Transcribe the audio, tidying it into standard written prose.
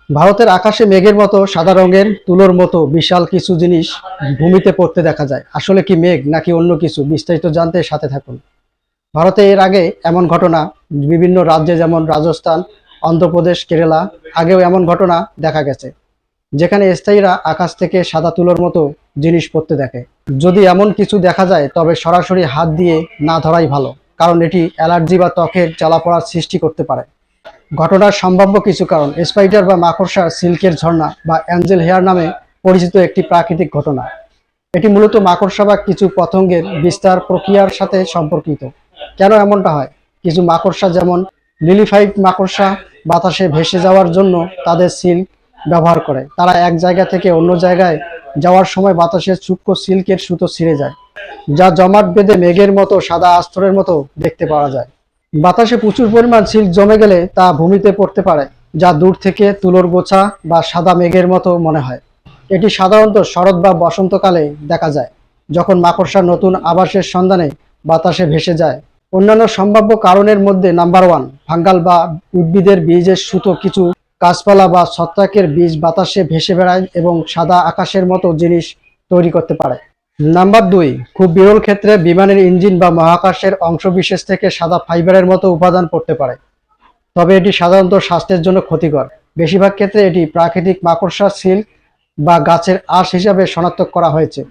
ভারতের আকাশে মেঘের মতো সাদা রঙের তুলোর মতো বিশাল কিছু জিনিস ভূমিতে পড়তে দেখা যায়। আসলে কি মেঘ নাকি অন্য কিছু? বিস্তারিত জানতে সাথে থাকুন। ভারতে এর আগে এমন ঘটনা বিভিন্ন রাজ্যে, যেমন রাজস্থান, অন্ধ্রপ্রদেশ, কেরালা, আগেও এমন ঘটনা দেখা গেছে, যেখানে স্থায়ীরা আকাশ থেকে সাদা তুলোর মতো জিনিস পড়তে দেখে। যদি এমন কিছু দেখা যায় তবে সরাসরি হাত দিয়ে না ধরাই ভালো, কারণ এটি অ্যালার্জি বা ত্বকের জ্বালাপোড়ার সৃষ্টি করতে পারে। ঘটনার সম্ভাব্য কিছু কারণ: স্পাইডার বা মাকড়সার সিল্কের ঝর্ণা বা অ্যাঞ্জেল হেয়ার নামে পরিচিত একটি প্রাকৃতিক ঘটনা। এটি মূলত মাকড়সা বা কিছু পতঙ্গের বিস্তার প্রক্রিয়ার সাথে সম্পর্কিত। কেন এমনটা হয়? কিছু মাকড়সা, যেমন লিলিফাইড মাকড়সা, বাতাসে ভেসে যাওয়ার জন্য তাদের সিল্ক ব্যবহার করে। তারা এক জায়গা থেকে অন্য জায়গায় যাওয়ার সময় বাতাসের সূক্ষ্ম সিল্কের সুতো ছিঁড়ে যায়, যা জমাট বেঁধে মেঘের মতো সাদা আস্তরের মতো দেখতে পাওয়া যায়। বাতাসে প্রচুর পরিমাণ সিল্ক জমে গেলে তা ভূমিতে পড়তে পারে, যা দূর থেকে তুলোর গোছা বা সাদা মেঘের মতো মনে হয়। এটি সাধারণত শরৎ বা বসন্তকালে দেখা যায়, যখন মাকড়সা নতুন আবাসের সন্ধানে বাতাসে ভেসে যায়। অন্যান্য সম্ভাব্য কারণের মধ্যে নাম্বার 1, ফাঙ্গাল বা উদ্ভিদের বীজের সুতো। কিছু গাছপালা বা ছত্রাকের বীজ বাতাসে ভেসে বেড়ায় এবং সাদা আকাশের মতো জিনিস তৈরি করতে পারে। নাম্বার 2, খুব বিরল ক্ষেত্রে বিমানের ইঞ্জিন বা মহাকাশের অংশবিশেষ থেকে সাদা ফাইবারের মতো উপাদান পড়তে পারে, তবে এটি সাধারণত স্বাস্থ্যের জন্য ক্ষতিকর। বেশিরভাগ ক্ষেত্রে এটি প্রাকৃতিক মাকড়সা সিল্ক বা গাছের আঁশ হিসাবে শনাক্ত করা হয়েছে।